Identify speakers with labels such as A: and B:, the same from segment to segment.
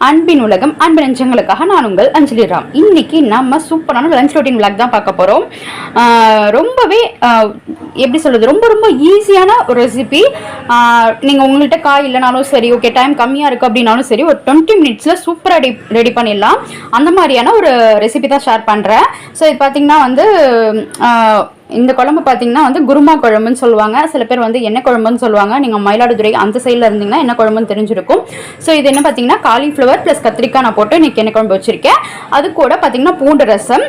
A: அன்பின் உலகம் அன்பின் அஞ்சங்களுக்காக நான் உங்கள் அஞ்சலி ராம். இன்னைக்கு நம்ம சூப்பரான லஞ்ச் ரொட்டீன் விளாக் தான் பார்க்க போகிறோம். ரொம்பவே எப்படி சொல்கிறது, ரொம்ப ரொம்ப ஈஸியான ஒரு ரெசிபி. நீங்கள் உங்கள்கிட்ட காய் இல்லைனாலும் சரி, ஓகே டைம் கம்மியாக இருக்குது அப்படின்னாலும் சரி, ஒரு 20 மினிட்ஸில் சூப்பராக ரெடி பண்ணிடலாம். அந்த மாதிரியான ஒரு ரெசிபி தான் ஷேர் பண்ணுறேன். ஸோ இது பார்த்திங்கன்னா வந்து இந்த குழம்பு பார்த்தீங்கன்னா வந்து குருமா குழம்புன்னு சொல்லுவாங்க. சில பேர் வந்து எண்ணெய் குழம்புன்னு சொல்லுவாங்க. நீங்கள் மயிலாடுதுறை அந்த சைடில் இருந்தீங்கன்னா என்ன குழம்புன்னு தெரிஞ்சிருக்கும். ஸோ இது என்ன பார்த்தீங்கன்னா காலிஃப்ளவர் ப்ளஸ் கத்திரிக்காய் நான் போட்டு இன்றைக்கி எண்ணெய் குழம்பு வச்சுருக்கேன். அது கூட பார்த்தீங்கன்னா பூண்டு ரசம்.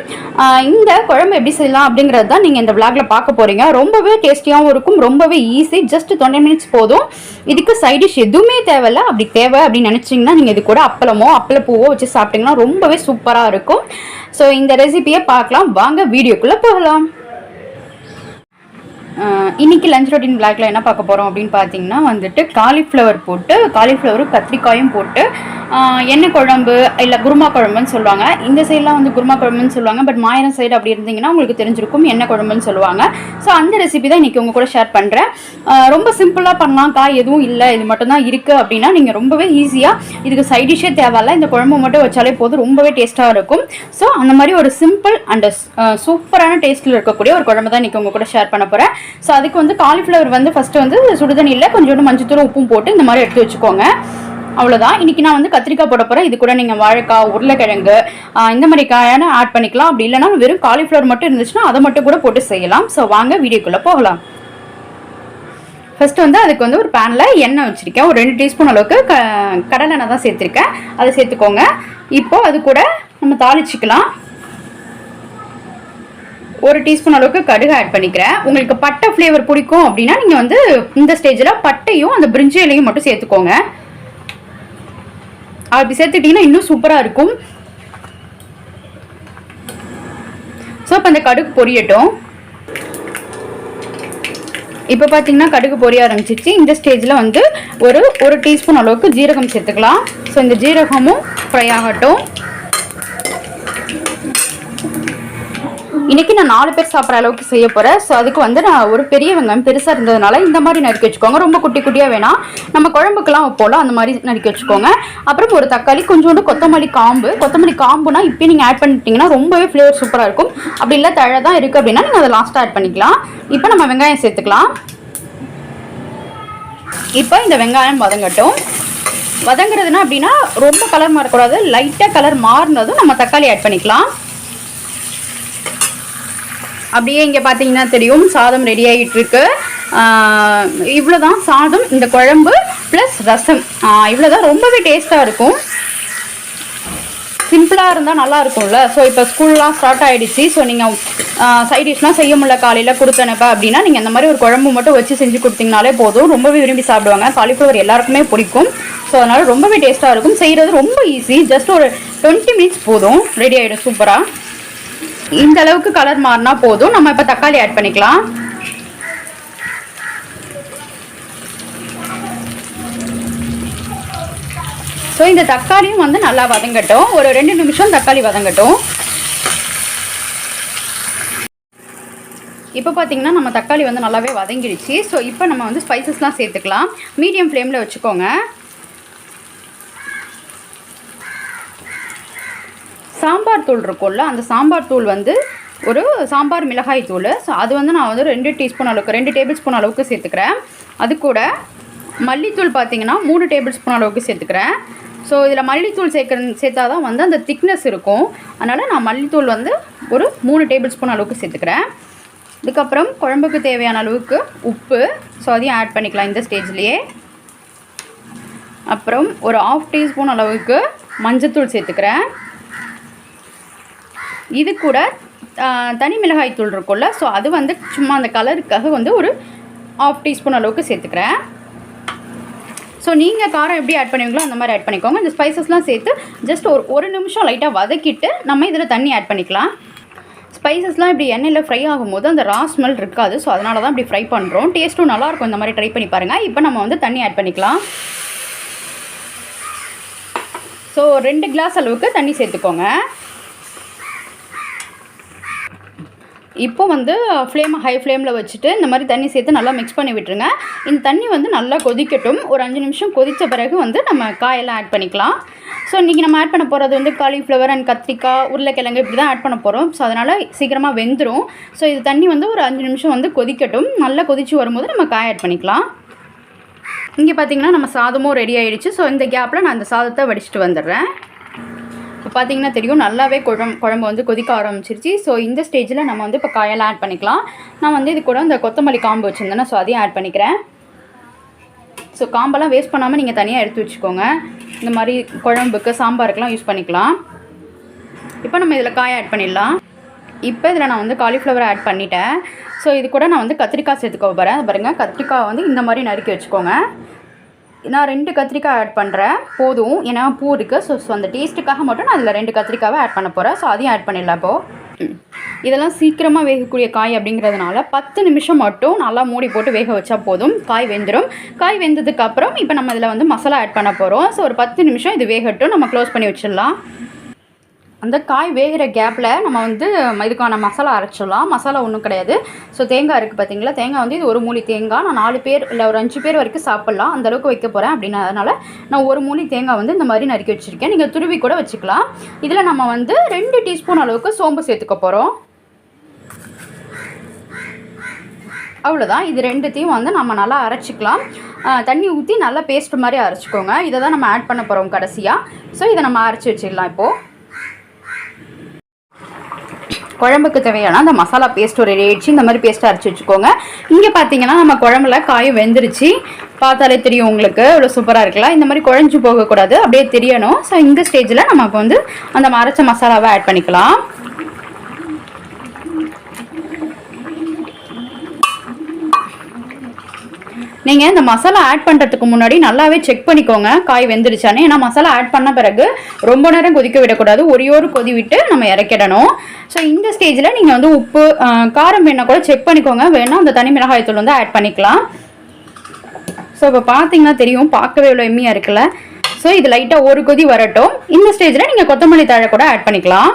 A: இந்த குழம்பு எப்படி செய்யலாம் அப்படிங்கிறது தான் நீங்கள் இந்த விளாகில் பார்க்க போகிறீங்க. ரொம்பவே டேஸ்டியாகவும் இருக்கும், ரொம்பவே ஈஸி. ஜஸ்ட் 20 மினிட்ஸ் போதும். இதுக்கு சைட் டிஷ் எதுவுமே தேவையில்ல. அப்படி தேவை அப்படின்னு நினச்சிங்கன்னா நீங்கள் இது கூட அப்பளப்பூவோ வச்சு சாப்பிட்டிங்கன்னா ரொம்பவே சூப்பராக இருக்கும். ஸோ இந்த ரெசிபியை பார்க்கலாம் வாங்க, வீடியோக்குள்ளே போகலாம். இன்றைக்கி லஞ்ச் ரொட்டீன் விளாக்ல என்ன பார்க்க போகிறோம் அப்படின்னு பார்த்தீங்கன்னா வந்துட்டு காலிஃப்ளவரும் கத்திரிக்காயும் போட்டு எண்ணெய் குழம்பு இல்லை குருமா குழம்புன்னு சொல்லுவாங்க. இந்த சைடெலாம் வந்து குருமா குழம்புன்னு சொல்லுவாங்க. பட் மாயிரம் சைடு அப்படி இருந்தீங்கன்னா உங்களுக்கு தெரிஞ்சிருக்கும் எண்ணெய் குழம்புன்னு சொல்லுவாங்க. ஸோ அந்த ரெசிபி தான் இன்றைக்கி உங்கள் கூட ஷேர் பண்ணுறேன். ரொம்ப சிம்பிளாக பண்ணலாம். காய் எதுவும் இல்லை, இது மட்டும் தான் இருக்குது அப்படின்னா நீங்கள் ரொம்பவே ஈஸியாக இதுக்கு சைட் டிஷ்ஷே தேவையில்ல, இந்த குழம்பு மட்டும் வச்சாலே போதும், ரொம்பவே டேஸ்ட்டாக இருக்கும். ஸோ அந்த மாதிரி ஒரு சிம்பிள் அண்ட் சூப்பரான டேஸ்ட்டில் இருக்கக்கூடிய ஒரு குழம்பு தான் இன்றைக்கி உங்கள் கூட ஷேர் பண்ண போகிறேன். ஸோ அதுக்கு வந்து காலிஃப்ளவர் வந்து ஃபஸ்ட்டு வந்து சுடுதண்ணியில் கொஞ்சோண்டு மஞ்சத்தூளும் உப்பும் போட்டு இந்த மாதிரி எடுத்து வச்சுக்கோங்க. அவ்வளோதான். இன்றைக்கி நான் வந்து கத்திரிக்காய் போட போகிறேன். இது கூட நீங்கள் வாழைக்காய், உருளைக்கிழங்கு இந்த மாதிரி காயான ஆட் பண்ணிக்கலாம். அப்படி இல்லைனா வெறும் காலிஃப்ளவர் மட்டும் இருந்துச்சுன்னா அதை மட்டும் கூட போட்டு செய்யலாம். ஸோ வாங்க வீடியோக்குள்ளே போகலாம். ஃபஸ்ட்டு வந்து அதுக்கு வந்து ஒரு பேனில் எண்ணெய் வச்சுருக்கேன். ஒரு 2 டீஸ்பூன் அளவுக்கு கடலை எண்ணெய் தான் சேர்த்துருக்கேன். அதை சேர்த்துக்கோங்க. இப்போது அது கூட நம்ம தாளிச்சிக்கலாம். 1 டீஸ்பூன் அளவுக்கு கடுகு ஆட் பண்ணிக்கிறேன். உங்களுக்கு பட்டை ஃப்ளேவர் பிடிக்கும் அப்படின்னா நீங்கள் வந்து இந்த ஸ்டேஜில் பட்டையும் அந்த பிரிஞ்சி இலையும் மட்டும் சேர்த்துக்கோங்க. அப்படி சேர்த்துக்கிட்டிங்கன்னா இன்னும் சூப்பராக இருக்கும். ஸோ இப்போ அந்த கடுகு பொரியட்டும். இப்போ பார்த்தீங்கன்னா கடுகு பொரிய ஆரம்பிச்சிச்சு. இந்த ஸ்டேஜில் வந்து ஒரு டீஸ்பூன் அளவுக்கு ஜீரகம் சேர்த்துக்கலாம். ஸோ இந்த ஜீரகமும் ஃப்ரை ஆகட்டும். இன்றைக்கி நான் 4 பேர் சாப்பிட்ற அளவுக்கு செய்ய போகிறேன். ஸோ அதுக்கு வந்து நான் ஒரு பெரிய வெங்காயம் பெருசாக இருந்ததுனால இந்த மாதிரி நறுக்கி வச்சுக்கோங்க. ரொம்ப குட்டி குட்டியாக வேணாம், நம்ம குழம்புக்கெல்லாம் வைப்போம்ல அந்த மாதிரி நறுக்கி வச்சுக்கோங்க. அப்புறம் ஒரு தக்காளி, கொஞ்சோண்டு கொத்தமல்லி காம்புனா இப்போ நீங்கள் ஆட் பண்ணிட்டீங்கன்னா ரொம்பவே ஃப்ளேவர் சூப்பராக இருக்கும். அப்படி இல்லை தழை தான் இருக்குது அப்படின்னா நீங்கள் அதை லாஸ்ட்டாக ஆட் பண்ணிக்கலாம். இப்போ நம்ம வெங்காயம் சேர்த்துக்கலாம். இப்போ இந்த வெங்காயம் வதங்குறதுனா அப்படின்னா ரொம்ப கலர் மாறக்கூடாது, லைட்டாக கலர் மாறினதும் நம்ம தக்காளி ஆட் பண்ணிக்கலாம். அப்படியே இங்கே பார்த்தீங்கன்னா தெரியும் சாதம் ரெடி ஆகிட்டு இருக்கு. இவ்வளோதான் சாதம், இந்த குழம்பு ப்ளஸ் ரசம், இவ்வளோதான். ரொம்பவே டேஸ்ட்டாக இருக்கும். சிம்பிளாக இருந்தால் நல்லா இருக்கும்ல. ஸோ இப்போ ஸ்கூல்லாம் ஸ்டார்ட் ஆகிடுச்சு. ஸோ நீங்கள் சைட் டிஷ்லாம் செய்ய முடியல, காலையில் கொடுத்தனப்ப அப்படின்னா நீங்கள் இந்த மாதிரி ஒரு குழம்பு மட்டும் வச்சு செஞ்சு கொடுத்தீங்கனாலே போதும், ரொம்பவே விரும்பி சாப்பிடுவாங்க. காலிஃப்ளவர் எல்லாருக்குமே பிடிக்கும். ஸோ அதனால் ரொம்பவே டேஸ்ட்டாக இருக்கும். செய்கிறது ரொம்ப ஈஸி. ஜஸ்ட் ஒரு 20 மினிட்ஸ் போதும், ரெடி ஆகிடும் சூப்பராக. இந்த அளவுக்கு கலர் மாறினா போதும். நம்ம இப்போ தக்காளி ஆட் பண்ணிக்கலாம். ஸோ இந்த தக்காளியும் வந்து நல்லா வதங்கட்டும். ஒரு 2 நிமிஷம் தக்காளி வதங்கட்டும். இப்போ பார்த்தீங்கன்னா நம்ம தக்காளி வந்து நல்லாவே வதங்கிடுச்சு. ஸோ இப்போ நம்ம வந்து ஸ்பைசஸ்லாம் சேர்த்துக்கலாம். மீடியம் ஃப்ளேமில் வச்சுக்கோங்க. சாம்பார் தூள் இருக்கும்ல, அந்த சாம்பார் தூள் வந்து ஒரு சாம்பார் மிளகாய் தூள். ஸோ அது வந்து நான் வந்து 2 டேபிள் ஸ்பூன் அளவுக்கு சேர்த்துக்கிறேன். அது கூட மல்லித்தூள் பார்த்தீங்கன்னா 3 டேபிள் ஸ்பூன் அளவுக்கு சேர்த்துக்கிறேன். ஸோ இதில் மல்லித்தூள் சேர்த்தா தான் வந்து அந்த திக்னஸ் இருக்கும். அதனால் நான் மல்லித்தூள் வந்து ஒரு 3 டேபிள் ஸ்பூன் அளவுக்கு சேர்த்துக்கிறேன். இதுக்கப்புறம் குழம்புக்கு தேவையான அளவுக்கு உப்பு, ஸோ அதையும் ஆட் பண்ணிக்கலாம் இந்த ஸ்டேஜ்லேயே. அப்புறம் ஒரு 1/2 டீஸ்பூன் அளவுக்கு மஞ்சத்தூள் சேர்த்துக்கிறேன். இது கூட தனி மிளகாய் தூள் இருக்கும்ல, ஸோ அது வந்து சும்மா அந்த கலருக்காக வந்து ஒரு 1/2 டீஸ்பூன் அளவுக்கு சேர்த்துக்கிறேன். ஸோ நீங்கள் காரம் எப்படி ஆட் பண்ணுவீங்களோ அந்த மாதிரி ஆட் பண்ணிக்கோங்க. இந்த ஸ்பைசஸ்லாம் சேர்த்து ஜஸ்ட் ஒரு நிமிஷம் லைட்டாக வதக்கிட்டு நம்ம இதில் தண்ணி ஆட் பண்ணிக்கலாம். ஸ்பைசஸ்லாம் இப்படி எண்ணெயில் ஃப்ரை ஆகும்போது அந்த ரா ஸ்மெல் இருக்காது. ஸோ அதனால தான் இப்படி ஃப்ரை பண்ணுறோம். டேஸ்ட்டும் நல்லாயிருக்கும். இந்த மாதிரி ட்ரை பண்ணி பாருங்கள். இப்போ நம்ம வந்து தண்ணி ஆட் பண்ணிக்கலாம். ஸோ 2 கிளாஸ் அளவுக்கு தண்ணி சேர்த்துக்கோங்க. இப்போ வந்து ஹை ஃப்ளேமில் வச்சுட்டு இந்த மாதிரி தண்ணி சேர்த்து நல்லா மிக்ஸ் பண்ணி விட்டுருங்க. இந்த தண்ணி வந்து நல்லா கொதிக்கட்டும். ஒரு 5 நிமிஷம் கொதித்த பிறகு வந்து நம்ம காயெல்லாம் ஆட் பண்ணிக்கலாம். ஸோ இன்றைக்கி நம்ம ஆட் பண்ண போகிறது வந்து காலிஃப்ளவர் அண்ட் கத்திரிக்காய் உருளைக்கிழங்கு இப்படி தான் ஆட் பண்ண போகிறோம். ஸோ அதனால் சீக்கிரமாக வெந்துடும். ஸோ இது தண்ணி வந்து ஒரு 5 நிமிஷம் வந்து கொதிக்கட்டும். நல்லா கொதித்து வரும்போது நம்ம காய் ஆட் பண்ணிக்கலாம். இங்கே பார்த்திங்கன்னா நம்ம சாதமும் ரெடி ஆகிடுச்சு. ஸோ இந்த கேப்பில் நான் அந்த சாதத்தை வடிச்சிட்டு வந்துடுறேன். இப்போ பார்த்திங்கன்னா தெரியும் நல்லாவே குழம்பு வந்து கொதிக்க ஆரம்பிச்சிருச்சு. ஸோ இந்த ஸ்டேஜில் நம்ம வந்து இப்போ காயெல்லாம் ஆட் பண்ணிக்கலாம். நான் வந்து இது கூட இந்த கொத்தமல்லி காம்பு வச்சுருந்தேன்னா ஸோ அதையும் ஆட் பண்ணிக்கிறேன். ஸோ காம்பெல்லாம் வேஸ்ட் பண்ணாமல் நீங்கள் தனியாக எடுத்து வச்சுக்கோங்க. இந்த மாதிரி குழம்புக்கு சாம்பாருக்கெலாம் யூஸ் பண்ணிக்கலாம். இப்போ நம்ம இதில் காய் ஆட் பண்ணிடலாம். இப்போ இதில் நான் வந்து காலிஃப்ளவர் ஆட் பண்ணிட்டேன். ஸோ இது கூட நான் வந்து கத்திரிக்காய் சேர்த்துக்க போகிறேன். பாருங்கள், கத்திரிக்காய் வந்து இந்த மாதிரி நறுக்கி வச்சுக்கோங்க. நான் 2 கத்திரிக்காய் ஆட் பண்ணுறேன் போதும், ஏன்னா பூ இருக்குது. ஸோ அந்த டேஸ்ட்டுக்காக மட்டும் நான் அதில் 2 கத்திரிக்காவை ஆட் பண்ண போகிறேன். ஸோ அதையும் ஆட் பண்ணிடலாம். இப்போது இதெல்லாம் சீக்கிரமாக வேகக்கூடிய காய் அப்படிங்கிறதுனால 10 நிமிஷம் மட்டும் நல்லா மூடி போட்டு வேக வச்சா போதும், காய் வெந்துடும். காய் வெந்ததுக்கப்புறம் இப்போ நம்ம இதில் வந்து மசாலா ஆட் பண்ண போகிறோம். ஸோ ஒரு 10 நிமிஷம் இது வேகட்டும், நம்ம க்ளோஸ் பண்ணி வச்சிடலாம். அந்த காய் வேகிற கேப்பில் நம்ம வந்து இதுக்கான மசாலா அரைச்சிடலாம். மசாலா ஒன்றும் கிடையாது. ஸோ தேங்காய் இருக்குது பார்த்தீங்களா, தேங்காய் வந்து இது 1 மூலி தேங்காய். நான் 4 பேர் இல்லை ஒரு 5 பேர் வரைக்கும் சாப்பிட்லாம், அந்தளவுக்கு வைக்க போகிறேன். அப்படின்றதுனால நான் 1 மூலி தேங்காய் வந்து இந்த மாதிரி நறுக்கி வச்சுருக்கேன். நீங்கள் துருவி கூட வச்சுக்கலாம். இதில் நம்ம வந்து 2 டீஸ்பூன் அளவுக்கு சோம்பு சேர்த்துக்க போகிறோம். அவ்வளோதான். இது 2த்தையும் வந்து நம்ம நல்லா அரைச்சிக்கலாம். தண்ணி ஊற்றி நல்லா பேஸ்ட் மாதிரி அரைச்சிக்கோங்க. இதை தான் நம்ம ஆட் பண்ண போகிறோம் கடைசியாக. ஸோ இதை நம்ம அரைச்சி வச்சிடலாம். இப்போது குழம்புக்கு தேவையான அந்த மசாலா பேஸ்ட் ரெடி ஆகிடுச்சு. இந்த மாதிரி பேஸ்ட்டை அரைச்சி வச்சுக்கோங்க. இங்கே பார்த்தீங்கன்னா நம்ம குழம்புல காயும் வெந்துருச்சு. பார்த்தாலே தெரியும் உங்களுக்கு, இவ்வளோ சூப்பராக இருக்கலாம். இந்த மாதிரி குழஞ்சி போகக்கூடாது, அப்படியே தெரியணும். ஸோ இந்த ஸ்டேஜில் நம்ம இப்போ வந்து அந்த அரைச்ச மசாலாவை ஆட் பண்ணிக்கலாம். நீங்கள் இந்த மசாலா ஆட் பண்ணுறதுக்கு முன்னாடி நல்லாவே செக் பண்ணிக்கோங்க காய் வெந்துருச்சானே. ஏன்னா மசாலா ஆட் பண்ண பிறகு ரொம்ப நேரம் கொதிக்க விடக்கூடாது, ஒரு கொதி விட்டு நம்ம இறக்கிடணும். ஸோ இந்த ஸ்டேஜில் நீங்கள் வந்து உப்பு காரம் வேணால் கூட செக் பண்ணிக்கோங்க. வேணால் அந்த தனி மிளகாய்த்தூள் வந்து ஆட் பண்ணிக்கலாம். ஸோ இப்போ பார்த்தீங்கன்னா தெரியும், பார்க்கவே இவ்வளோ எம்மியாக இருக்குல்ல. ஸோ இது லைட்டாக ஒரு கொதி வரட்டும். இந்த ஸ்டேஜில் நீங்கள் கொத்தமல்லி தழை கூட ஆட் பண்ணிக்கலாம்.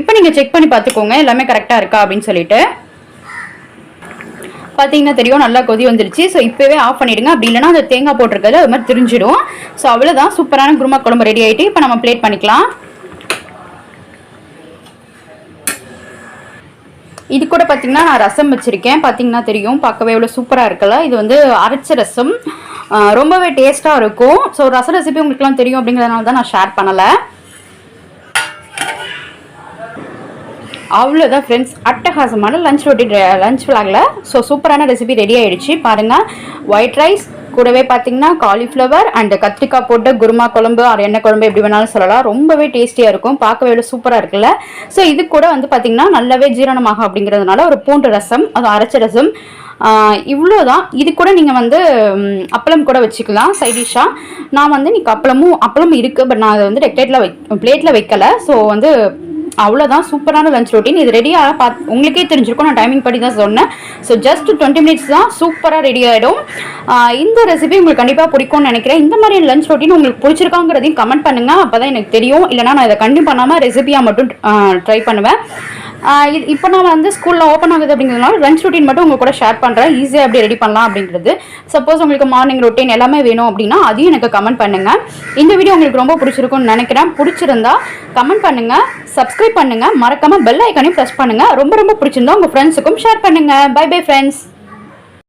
A: இப்போ நீங்கள் செக் பண்ணி பார்த்துக்கோங்க எல்லாமே கரெக்டாக இருக்கா அப்படின்னு சொல்லிட்டு. பார்த்தீங்கன்னா தெரியும் நல்லா கொதி வந்துருச்சு. ஸோ இப்போவே ஆஃப் பண்ணிவிடுங்க. அப்படி இல்லைனா அந்த தேங்காய் போட்டிருக்கிறது அது மாதிரி தெரிஞ்சிடும். ஸோ அவ்வளோதான், சூப்பரான குருமா குழம்பு ரெடி ஆகிட்டு இப்போ நம்ம பிளேட் பண்ணிக்கலாம். இது கூட பார்த்தீங்கன்னா நான் ரசம் வச்சுருக்கேன். பார்த்தீங்கன்னா தெரியும், பார்க்கவே எவ்வளோ சூப்பராக இருக்குல்ல. இது வந்து அரைச்ச ரசம், ரொம்பவே டேஸ்ட்டாக இருக்கும். ஸோ ரச ரெசிபி உங்களுக்குலாம் தெரியும் அப்படிங்கிறதுனால தான் நான் ஷேர் பண்ணலை. அவ்வளோதான் ஃப்ரெண்ட்ஸ், அட்டகாசமான லஞ்ச் விலாகில். ஸோ சூப்பரான ரெசிபி ரெடி ஆகிடுச்சு. பாருங்கள், ஒயிட் ரைஸ் கூடவே பார்த்தீங்கன்னா காலிஃப்ளவர் அண்ட் கத்திரிக்காய் போட்டு குருமா குழம்பு எண்ணெய் குழம்பு எப்படி வேணாலும் சொல்லலாம். ரொம்பவே டேஸ்டியாக இருக்கும், பார்க்கவே எவ்வளோ சூப்பராக இருக்குல்ல. ஸோ இது கூட வந்து பார்த்திங்கன்னா நல்லாவே ஜீரணமாகும் அப்படிங்கிறதுனால ஒரு பூண்டு ரசம், அது அரைச்ச ரசம், இவ்வளோதான். இது கூட நீங்கள் வந்து அப்பளம் கூட வச்சுக்கலாம் சைடிஷாக. நான் வந்து இன்றைக்கி அப்பளமும் இருக்குது, பட் நான் அதை வந்து பிளேட்டில் வைக்கலை. ஸோ வந்து அவ்வளோதான், சூப்பரான லஞ்ச் ரொட்டீன். இது ரெடியாக உங்களுக்கே தெரிஞ்சிருக்கும், நான் டைமிங் படி தான் சொன்னேன். ஸோ ஜஸ்ட் 20 மினிட்ஸ் தான், சூப்பராக ரெடி ஆகிடும். இந்த ரெசிபி உங்களுக்கு கண்டிப்பாக பிடிக்கும்னு நினைக்கிறேன். இந்த மாதிரி லஞ்ச் ரொட்டீன் உங்களுக்கு பிடிச்சிருக்காங்கிறதையும் கமெண்ட் பண்ணுங்கள், அப்போ தான் எனக்கு தெரியும். இல்லைனா நான் இதை கண்டிப்பாக பண்ணாமல் ரெசிபியாக மட்டும் ட்ரை பண்ணுவேன். இப்போ நான் வந்து ஸ்கூலில் ஓப்பன் ஆகுது அப்படிங்கிறதுனால லஞ்ச் ரொட்டீன் மட்டும் உங்கள் கூட ஷேர் பண்ணுறேன், ஈஸியாக எப்படி ரெடி பண்ணலாம் அப்படின்றது. சப்போஸ் உங்களுக்கு மார்னிங் ரொட்டீன் எல்லாமே வேணும் அப்படின்னா அதையும் எனக்கு கமெண்ட் பண்ணுங்கள். இந்த வீடியோ உங்களுக்கு ரொம்ப பிடிச்சிருக்கும்னு நினைக்கிறேன். பிடிச்சிருந்தா கமெண்ட் பண்ணுங்கள், சப்ஸ்கிரைப் பண்ணுங்கள், மறக்காமல் பெல் ஐக்கானையும் ப்ரெஸ் பண்ணுங்கள். ரொம்ப பிடிச்சிருந்தா உங்கள் ஃப்ரெண்ட்ஸுக்கும் ஷேர் பண்ணுங்கள். Bye bye friends.